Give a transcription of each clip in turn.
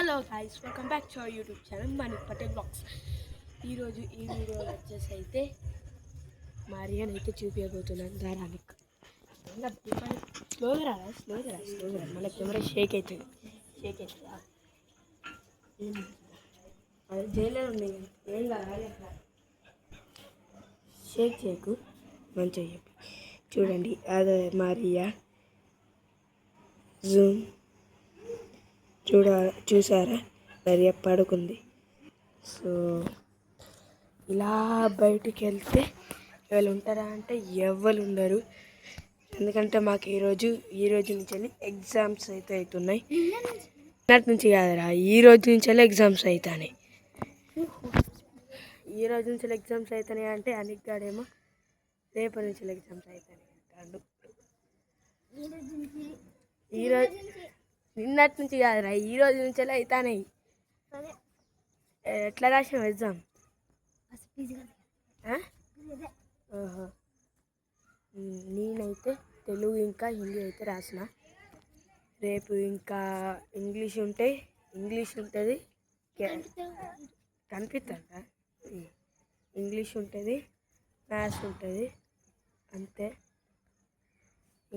Hello guys, welcome back to our YouTube channel Mani Patel vlogs. ఈరోజు ఈ వీడియోలో వచ్చేసి అయితే మరియన్ అయితే చూపించబోతున్నాను. దారానికి స్లోగా మళ్ళీ కెమెరా షేక్ అవుతుంది. అది జైల్లో ఉంది, ఏం కాదు, షేక్ చేయకు, మంచిగా చెప్పి చూడండి. అదే మరియా జూమ్ చూసారా, మరియా పడుకుంది. సో ఇలా బయటికి వెళ్తే ఎవరు ఉంటారా అంటే ఎవరు ఉండరు. ఎందుకంటే మాకు ఈ రోజు నుంచి ఎగ్జామ్స్ అయితే అవుతున్నాయి. నిన్నటి నుంచి కాదురా, ఈ రోజు నుంచి ఎగ్జామ్స్ అవుతాయి. ఈ రోజు నుంచి ఎగ్జామ్స్ అవుతున్నాయి అంటే అనిగాడేమో రేపటి నుంచి ఎగ్జామ్స్ అవుతాయి అంటాడు. ఈరోజు నిన్నటి నుంచి కాదురా, ఈ రోజు నుంచి అవుతాయి. ఎట్లా రాసినావు ఎగ్జామ్? ఓహో, నేనైతే తెలుగు ఇంకా హిందీ అయితే రాసిన. రేపు ఇంకా ఇంగ్లీష్ ఉంటుంది. కనిపిస్తుందా? ఇంగ్లీష్ ఉంటుంది, మ్యాథ్స్ ఉంటుంది, అంతే.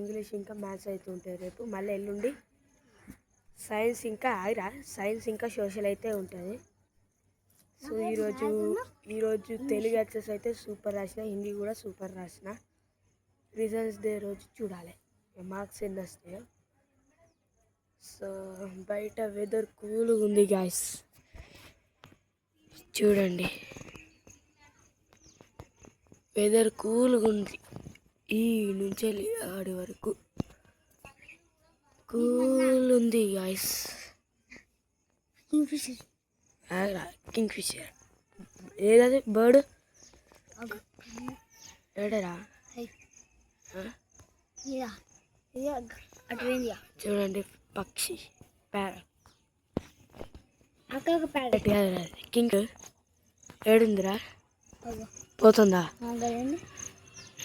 ఇంగ్లీష్ ఇంకా మ్యాథ్స్ అయితే ఉంటుంది రేపు. మళ్ళీ ఎల్లుండి సైన్స్ ఇంకా సోషల్ అయితే ఉంటుంది. సో ఈరోజు తెలుగు ఎక్సెస్ అయితే సూపర్ రాసిన, హిందీ కూడా సూపర్ రాసిన. రిజల్ట్స్ డే రోజు చూడాలి మార్క్స్ ఎన్ని వస్తాయో. సో బయట వెదర్ కూల్గా ఉంది గాయస్, చూడండి. వెదర్ కూల్గా ఉంది, ఈ నుంచి ఆడి వరకు కూల్ ఉంది గాయస్. కింగ్ఫిషర్ ఏదది బర్డ్? ఏడరా చూడండి, పక్షి ప్యారెట్ కాదు, కింగ్. ఏడుందిరా? పోతుందా?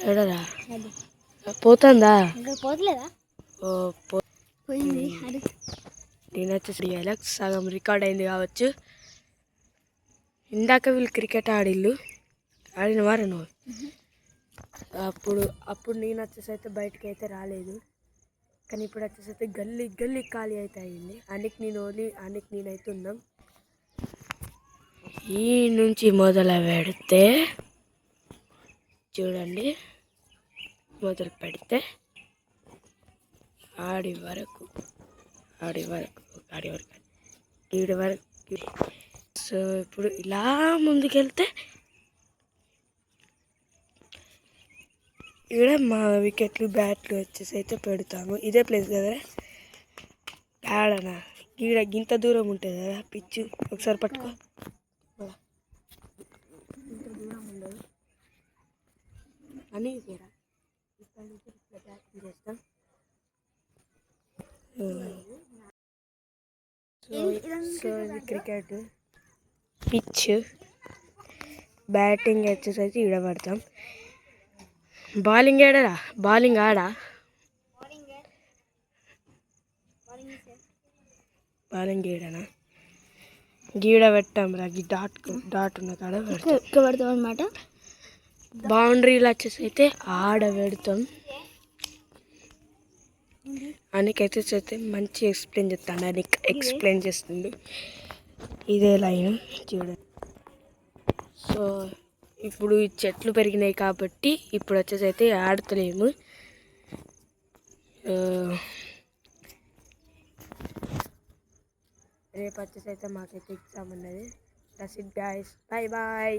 ఏడరా పోతుందా? నేను వచ్చేసి సగం రికార్డ్ అయింది కావచ్చు. ఇందాక వీళ్ళు క్రికెట్ ఆడిన వారు నువ్వు. అప్పుడు నేను వచ్చేసి అయితే బయటకి అయితే రాలేదు. కానీ ఇప్పుడు వచ్చేసి అయితే గల్లీ ఖాళీ అయితే అయింది. నేనైతే ఉన్నాం. ఈ నుంచి మొదలు పెడితే చూడండి, మొదలు పెడితే ఆడి వరకు ఈడి వరకు. సో ఇప్పుడు ఇలా ముందుకెళ్తే ఇక్కడ మా వికెట్లు బ్యాట్లు వచ్చేసి అయితే పెడతాము. ఇదే ప్లేస్ కదా, ఆడనా గింత దూరం ఉంటుంది కదా పిచ్చు. ఒకసారి పట్టుకో, ఇంత దూరం ఉండదు అని ఇక్కడ నుంచి ఇట్లా బ్యాటింగ్ చేస్తాం. సో ఇది క్రికెట్ పిచ్. బ్యాటింగ్ వచ్చేసరికి ఈడ పడతాం. బౌలింగ్ ఏడరా? బౌలింగ్ ఆడా? బౌలింగ్ ఏడనా? గీడ పెట్టాం రా, డాట్ ఉన్న కాడ పెడతాం అనమాట. బౌండరీలు వచ్చేసి అయితే ఆడ పెడతాం. అనికైతే అయితే మంచి ఎక్స్ప్లెయిన్ చేస్తుంది. ఇదే లైన్ చూడండి. సో ఇప్పుడు ఈ చెట్లు పెరిగినాయి కాబట్టి ఇప్పుడు వచ్చేసి అయితే ఆడతలేము. రేపు వచ్చేసి అయితే మాకైతే ఎగ్జామ్ ఉన్నది. That's it guys, bye.